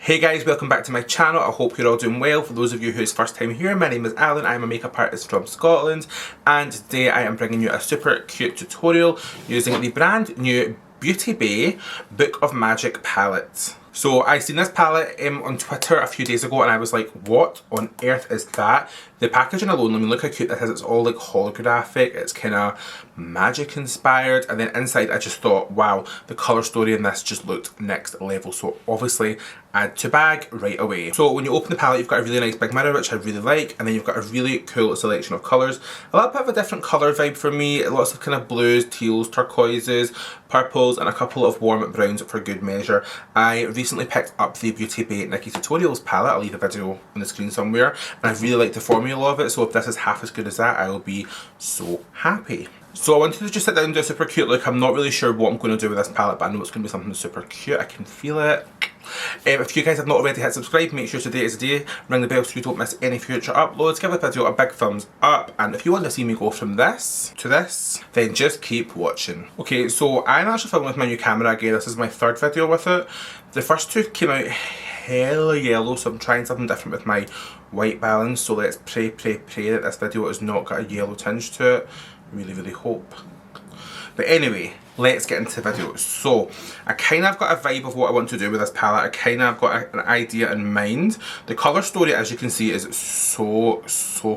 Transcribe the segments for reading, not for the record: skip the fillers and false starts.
Hey guys, welcome back to my channel. I hope you're all doing well. For those of you who's first time here, my name is Allan. I'm a makeup artist from Scotland, and today I am bringing you a super cute tutorial using the brand new bybeautybay Book of Magic palette. So I seen this palette on Twitter a few days ago and I was like, what on earth is that? The packaging alone, I mean, look how cute that is. It's all like holographic, it's kind of magic inspired, and then inside I just thought, wow, the colour story in this just looked next level. So obviously add to bag right away. So when you open the palette, you've got a really nice big mirror, which I really like, and then you've got a really cool selection of colours. A little bit of a different colour vibe for me, lots of kind of blues, teals, turquoises, purples, and a couple of warm browns for good measure. I recently picked up the bybeautybay NIKKIE Tutorials palette. I'll leave a video on the screen somewhere, and I really like the formula of it, so if this is half as good as that, I will be so happy. So I wanted to just sit down and do a super cute look. I'm not really sure what I'm going to do with this palette, but I know it's going to be something super cute. I can feel it. If you guys have not already hit subscribe, make sure today is the day. Ring the bell so you don't miss any future uploads. Give the video a big thumbs up, and if you want to see me go from this to this, then just keep watching. Okay, so I'm actually filming with my new camera again. This is my third video with it. The first two came out hella yellow, so I'm trying something different with my white balance. So let's pray that this video has not got a yellow tinge to it. Really hope. But anyway, let's get into the video. So I kind of got a vibe of what I want to do with this palette. I kind of got an idea in mind. The colour story, as you can see, is so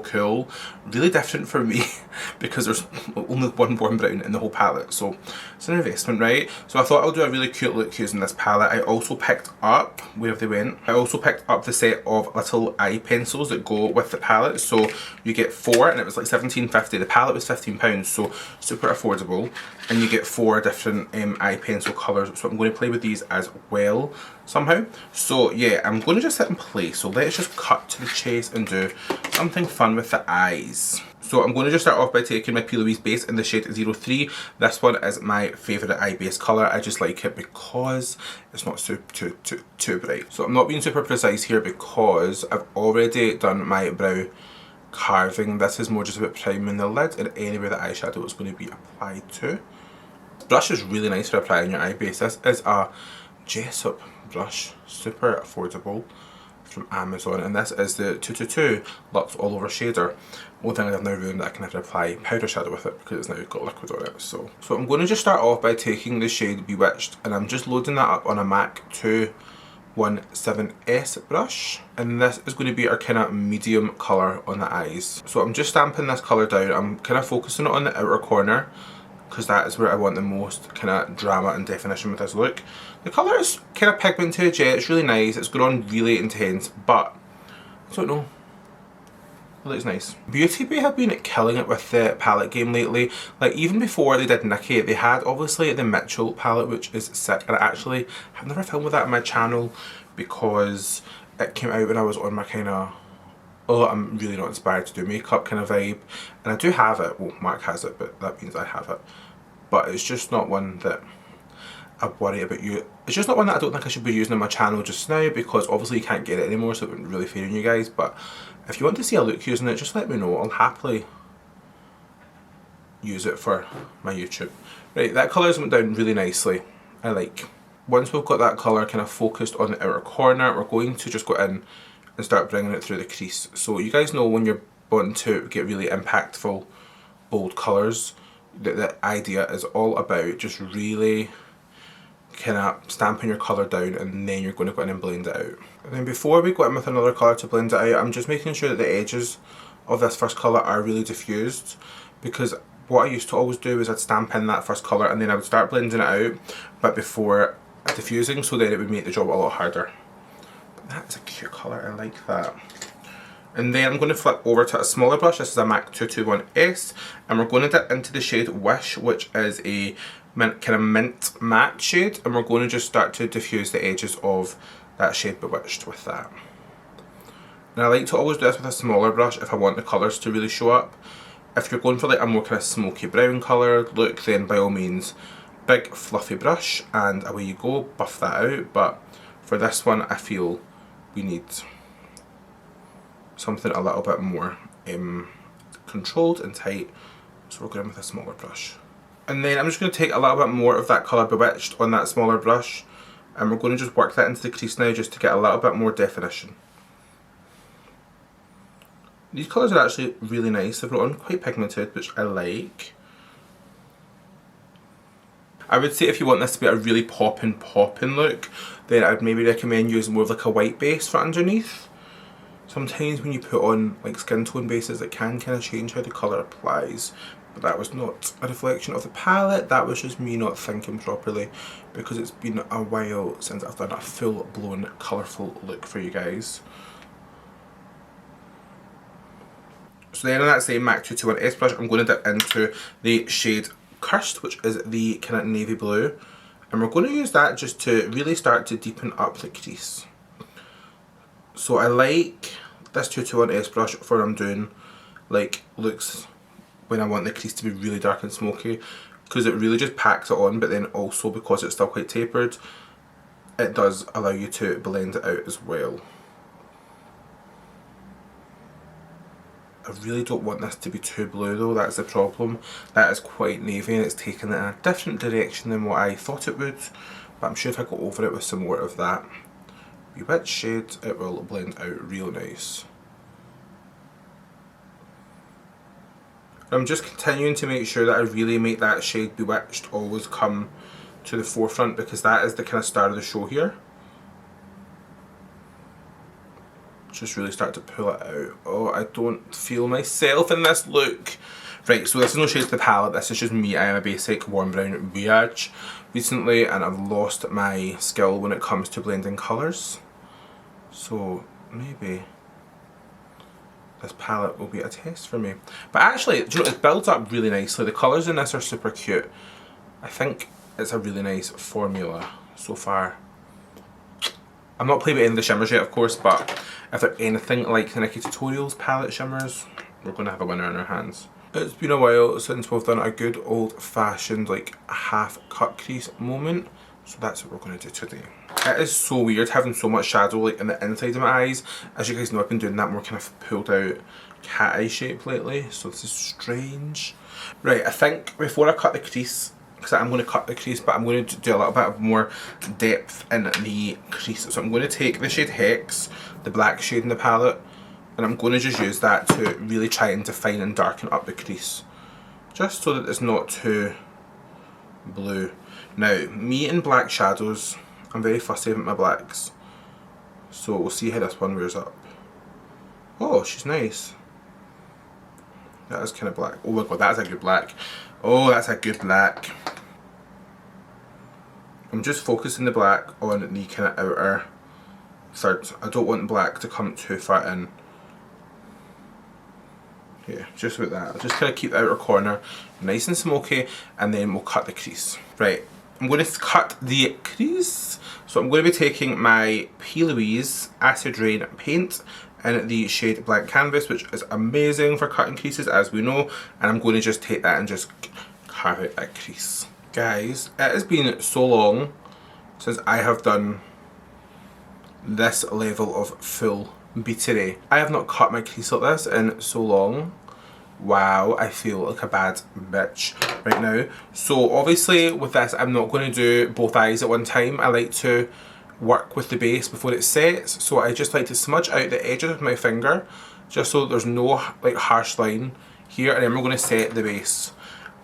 cool. Really different for me because there's only one warm brown in the whole palette. So it's an investment, right? So I thought I'll do a really cute look using this palette. I also picked up, where have they went? I also picked up the set of little eye pencils that go with the palette. So you get 4 and it was like £17.50. The palette was £15, so super affordable. And you get 4 different eye pencil colours, so I'm going to play with these as well somehow. So yeah, I'm going to just sit and play. So let's just cut to the chase and do something fun with the eyes. So I'm going to just start off by taking my Plouise base in the shade 03. This one is my favourite eye base colour. I just like it because it's not too bright. So I'm not being super precise here because I've already done my brow carving. This is more just about priming the lid and anywhere the eyeshadow is going to be applied to. This brush is really nice for applying your eye base. This is a Jessup brush, super affordable, from Amazon, and this is the 222 Luxe All Over Shader. One thing I've now ruined that I can never apply powder shadow with it because it's now got liquid on it. So I'm going to just start off by taking the shade Bewitched, and I'm just loading that up on a MAC 217S brush, and this is going to be our kind of medium colour on the eyes. So I'm just stamping this colour down. I'm kind of focusing it on the outer corner because that is where I want the most kind of drama and definition with this look. The colour is kind of pigmented, yeah, it's really nice. It's going on really intense, but I don't know. It looks nice. bybeautybay have been killing it with the palette game lately. Like even before they did NIKKIE, they had obviously the Mitchell palette, which is sick. And I actually have never filmed with that on my channel because it came out when I was on my kind of, oh, I'm really not inspired to do makeup kind of vibe. And I do have it, well, Mark has it, but that means I have it. But it's just not one that I worry about you. It's just not one that I don't think I should be using on my channel just now because obviously you can't get it anymore, so it wouldn't really fair on you guys. But if you want to see a look using it, just let me know. I'll happily use it for my YouTube. Right, that colour's went down really nicely. I like. Once we've got that colour kind of focused on the outer corner, we're going to just go in and start bringing it through the crease. So you guys know when you're wanting to get really impactful, bold colours, the idea is all about just really kind of stamping your colour down, and then you're going to go in and blend it out. And then before we go in with another colour to blend it out, I'm just making sure that the edges of this first colour are really diffused, because what I used to always do is I'd stamp in that first colour and then I would start blending it out, but before diffusing, so then it would make the job a lot harder. But that's a cute colour, I like that. And then I'm going to flip over to a smaller brush. This is a MAC 221S, and we're going to dip into the shade Wish, which is a kind of mint matte shade, and we're going to just start to diffuse the edges of that shade Bewitched with that. And I like to always do this with a smaller brush if I want the colours to really show up. If you're going for like a more kind of smoky brown colour look, then by all means big fluffy brush and away you go, buff that out. But for this one I feel we need something a little bit more controlled and tight, so we're going with a smaller brush. And then I'm just going to take a little bit more of that colour Bewitched on that smaller brush And we're going to just work that into the crease now just to get a little bit more definition. These colours are actually really nice. They're on quite pigmented, which I like. I would say if you want this to be a really poppin' look, then I'd maybe recommend using more of like a white base for underneath. Sometimes when you put on like skin tone bases, it can kind of change how the colour applies. But that was not a reflection of the palette, that was just me not thinking properly, because it's been a while since I've done a full blown colourful look for you guys. So then on that same MAC 221 S brush, I'm going to dip into the shade Cursed, which is the kind of navy blue. And we're going to use that just to really start to deepen up the crease. So I like this 221 S brush for when I'm doing like looks when I want the crease to be really dark and smoky, because it really just packs it on, but then also because it's still quite tapered, it does allow you to blend it out as well. I really don't want this to be too blue though, that's the problem. That is quite navy and it's taken it in a different direction than what I thought it would. But I'm sure if I go over it with some more of that Bewitched shade, it will blend out real nice. I'm just continuing to make sure that I really make that shade Bewitched always come to the forefront, because that is the kind of star of the show here. Just really start to pull it out. Oh, I don't feel myself in this look. Right, so this is no shade to the palette, this is just me. I am a basic warm brown biatch recently, and I've lost my skill when it comes to blending colours. So maybe this palette will be a test for me. But actually, do you know, it builds up really nicely. The colours in this are super cute. I think it's a really nice formula so far. I'm not playing with any of the shimmers yet, of course, but if they're anything like the NIKKIE Tutorials palette shimmers, we're going to have a winner in our hands. It's been a while since we've done a good old-fashioned like half cut crease moment, so that's what we're going to do today. It is so weird having so much shadow like in the inside of my eyes. As you guys know, I've been doing that more kind of pulled out cat eye shape lately, so this is strange. Right, I think before I cut the crease, because I'm going to cut the crease, but I'm going to do a little bit of more depth in the crease. So I'm going to take the shade Hex, the black shade in the palette, and I'm going to just use that to really try and define and darken up the crease, just so that it's not too blue. Now, me and black shadows, I'm very fussy with my blacks, so we'll see how this one wears up. Oh, she's nice. That is kind of black. Oh my god, that's a good black. Oh, that's a good black. I'm just focusing the black on the kind of outer third. I don't want the black to come too far in. Yeah, just with that. I'll just kind of keep the outer corner nice and smoky, and then we'll cut the crease. Right, I'm going to cut the crease. So I'm going to be taking my Plouise Acid Rain paint in the shade Blank Canvas, which is amazing for cutting creases, as we know, and I'm going to just take that and just carve out that crease. Guys, it has been so long since I have done this level of full beatery. I have not cut my crease like this in so long. Wow, I feel like a bad bitch right now. So obviously with this, I'm not going to do both eyes at one time. I like to work with the base before it sets, so I just like to smudge out the edges with my finger just so there's no like harsh line here, and then we're going to set the base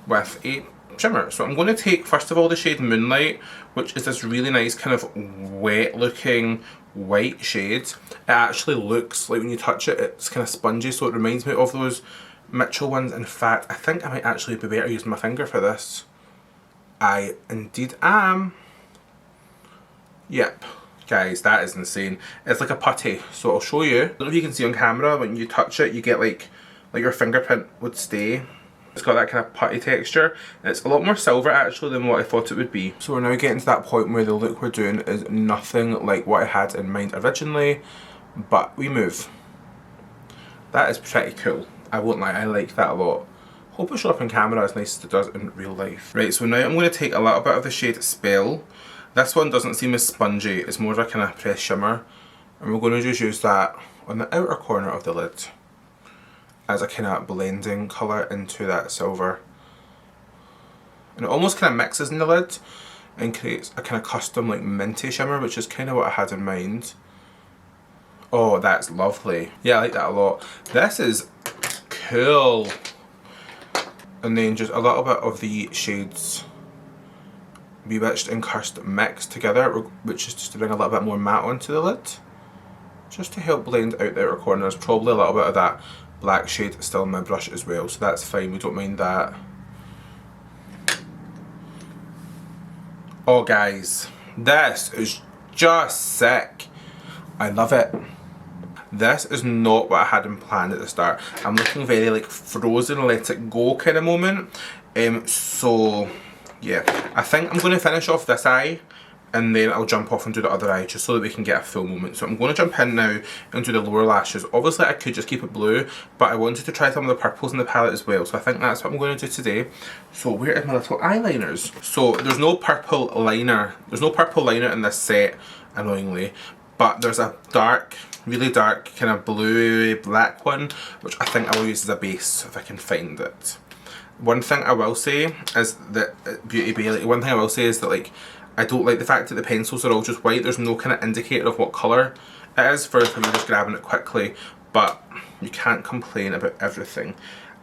with a shimmer. So I'm going to take first of all the shade Moonlight, which is this really nice kind of wet looking white shade. It actually looks like when you touch it, it's kind of spongy, so it reminds me of those Mitchell ones. In fact, I think I might actually be better using my finger for this. I indeed am. Yep, guys, that is insane. It's like a putty, so I'll show you. I don't know if you can see on camera, when you touch it, you get like your fingerprint would stay. It's got that kind of putty texture, and it's a lot more silver actually than what I thought it would be. So we're now getting to that point where the look we're doing is nothing like what I had in mind originally, but we move. That is pretty cool, I won't lie, I like that a lot. Hope it shows up on camera as nice as it does in real life. Right, so now I'm going to take a little bit of the shade Spell. This one doesn't seem as spongy, it's more of a kind of pressed shimmer, and we're going to just use that on the outer corner of the lid as a kind of blending colour into that silver. And it almost kind of mixes in the lid. and creates a kind of custom like minty shimmer, which is kind of what I had in mind. Oh, that's lovely. Yeah, I like that a lot. This is cool. And then just a little bit of the shades Bewitched and Cursed mixed together, which is just to bring a little bit more matte onto the lid. Just to help blend out the outer corners. Probably a little bit of that black shade still in my brush as well, so that's fine, we don't mind that. Oh guys, this is just sick. I love it. This is not what I had in plan at the start. I'm looking very like Frozen, let it go kind of moment. So yeah, I think I'm going to finish off this eye and then I'll jump off and do the other eye just so that we can get a full moment. So I'm going to jump in now and do the lower lashes. Obviously I could just keep it blue, but I wanted to try some of the purples in the palette as well. So I think that's what I'm going to do today. So where is my little eyeliners? So there's no purple liner. There's no purple liner in this set, annoyingly. But there's a dark, really dark kind of blue black one, which I think I will use as a base if I can find it. One thing I will say is that Beauty Bay, like, one thing I will say is that like I don't like the fact that the pencils are all just white. There's no kind of indicator of what colour it is for if you're just grabbing it quickly, but you can't complain about everything.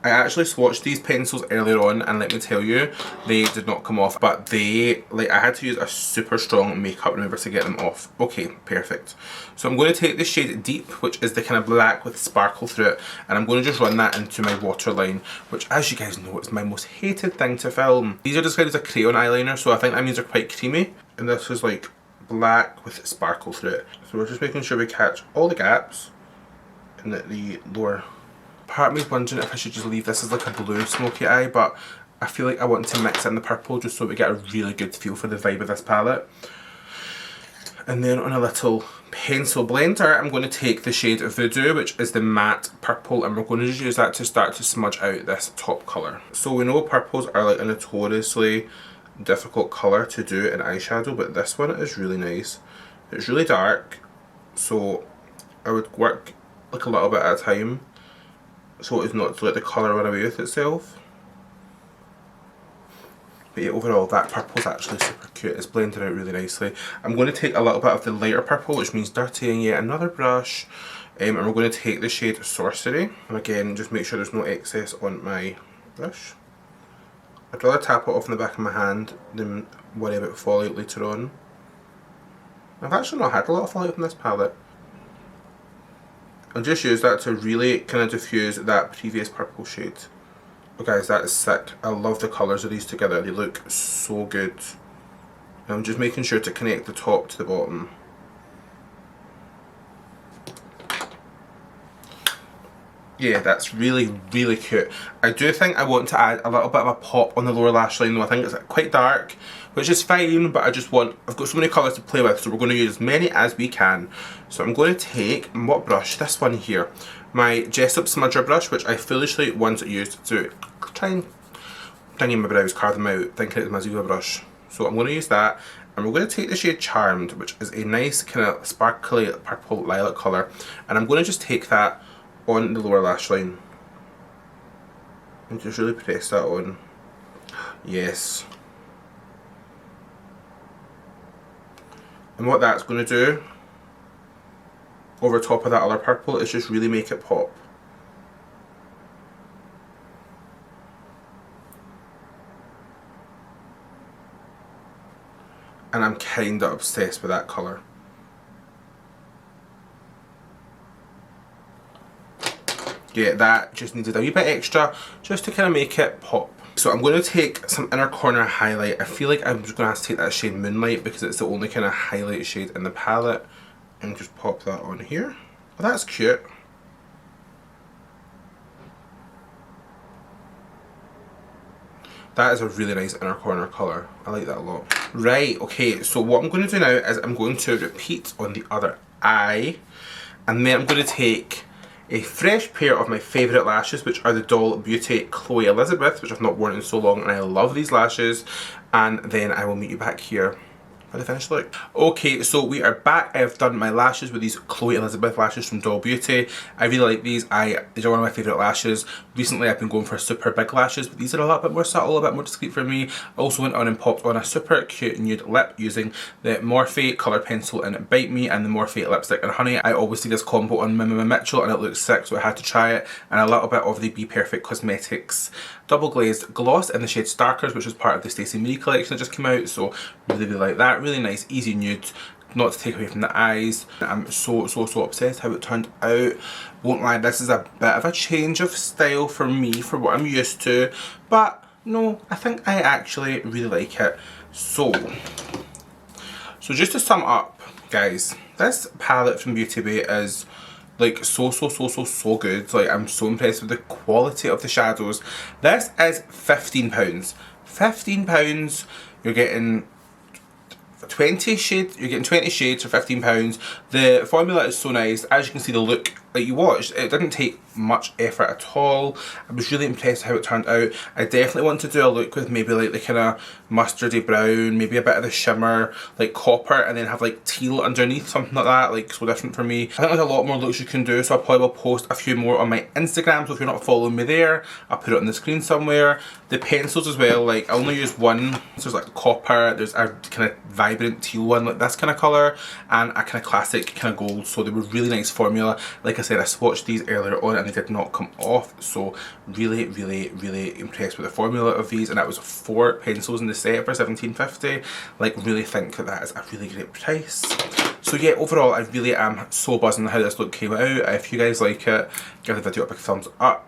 I actually swatched these pencils earlier on and let me tell you, they did not come off, but they, like, I had to use a super strong makeup remover to get them off. Okay, perfect. So I'm going to take the shade Deep, which is the kind of black with sparkle through it, and I'm going to just run that into my waterline, which, as you guys know, is my most hated thing to film. These are described as a crayon eyeliner, so I think that means they're quite creamy, and this is like black with sparkle through it. So we're just making sure we catch all the gaps in the lower. Part of me is wondering if I should just leave this as like a blue smoky eye, but I feel like I want to mix in the purple just so we get a really good feel for the vibe of this palette. And then on a little pencil blender, I'm going to take the shade Voodoo, which is the matte purple, and we're going to just use that to start to smudge out this top colour. So we know purples are like a notoriously difficult colour to do in eyeshadow, but this one is really nice. It's really dark, so I would work like a little bit at a time, so as not to let the colour run away with itself. But yeah, overall that purple's actually super cute. It's blended out really nicely. I'm going to take a little bit of the lighter purple, which means dirtying yet another brush. And we're going to take the shade Sorcery. And again, just make sure there's no excess on my brush. I'd rather tap it off in the back of my hand than worry about fallout later on. I've actually not had a lot of fallout from this palette. I'll just use that to really kind of diffuse that previous purple shade. Oh guys, that is sick. I love the colours of these together. They look so good. And I'm just making sure to connect the top to the bottom. Yeah, that's really, really cute. I do think I want to add a little bit of a pop on the lower lash line though. I think it's quite dark, which is fine, but I've got so many colours to play with, so we're going to use as many as we can. So I'm going to take, what brush? This one here. My Jessup Smudger brush, which I foolishly once used to try and ding in my brows, carve them out, thinking it was my Ziva brush. So I'm going to use that, and we're going to take the shade Charmed, which is a nice kind of sparkly purple lilac colour, and I'm going to just take that on the lower lash line and just really press that on. Yes. And what that's going to do over top of that other purple is just really make it pop. And I'm kinda obsessed with that colour. Yeah, that just needed a wee bit extra just to kind of make it pop. So I'm going to take some inner corner highlight. I feel like I'm just going to have to take that shade Moonlight because it's the only kind of highlight shade in the palette, and just pop that on here. Well, that's cute. That is a really nice inner corner colour. I like that a lot. Right, okay, so what I'm going to do now is I'm going to repeat on the other eye, and then I'm going to take a fresh pair of my favourite lashes, which are the Doll Beauty Chloe Elizabeth, which I've not worn in so long, and I love these lashes. And then I will meet you back here for the finished look. Okay, so we are back. I have done my lashes with these Chloe Elizabeth lashes from Doll Beauty. I really like these. These are one of my favourite lashes. Recently I've been going for super big lashes, but these are a little bit more subtle, a bit more discreet for me. I also went on and popped on a super cute nude lip using the Morphe colour pencil in Bite Me and the Morphe lipstick and Honey. I always see this combo on Mimi Mitchell and it looks sick, so I had to try it. And a little bit of the Be Perfect Cosmetics double glazed gloss in the shade Starkers, which was part of the Stacey Marie collection that just came out, so really like that. Really nice, easy nude, not to take away from the eyes. I'm so obsessed how it turned out. Won't lie, this is a bit of a change of style for me, for what I'm used to, but no, I think I actually really like it. So just to sum up, guys, this palette from Beauty Bay is like so good. Like, I'm so impressed with the quality of the shadows. This is £15. £15, you're getting 20 shades, you're getting 20 shades for £15. The formula is so nice. As you can see, the look that you watched, it didn't take much effort at all. I was really impressed how it turned out. I definitely want to do a look with maybe like the kind of mustardy brown, maybe a bit of the shimmer, like copper, and then have like teal underneath, something like that, like so different for me. I think there's a lot more looks you can do, so I probably will post a few more on my Instagram, so if you're not following me there, I'll put it on the screen somewhere. The pencils as well, like I only use one. So there's like copper, there's a kind of vibrant teal one, like this kind of colour, and a kind of classic kind of gold, so they were really nice formula. Like I said, I swatched these earlier on and they did not come off, so really impressed with the formula of these. And that was 4 pencils in the set for £17.50. Like, really think that that is a really great price. So yeah, overall I really am so buzzing how this look came out. If you guys like it, give the video a big thumbs up.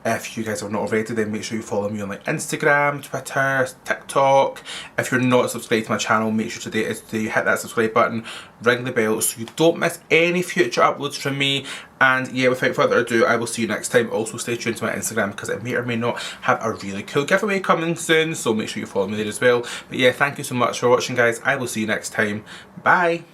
If you guys are not already, then make sure you follow me on like Instagram, Twitter, TikTok. If you're not subscribed to my channel, make sure today is to hit that subscribe button, ring the bell so you don't miss any future uploads from me. And yeah, without further ado, I will see you next time. Also stay tuned to my Instagram because it may or may not have a really cool giveaway coming soon, so make sure you follow me there as well. But yeah, thank you so much for watching, guys. I will see you next time. Bye!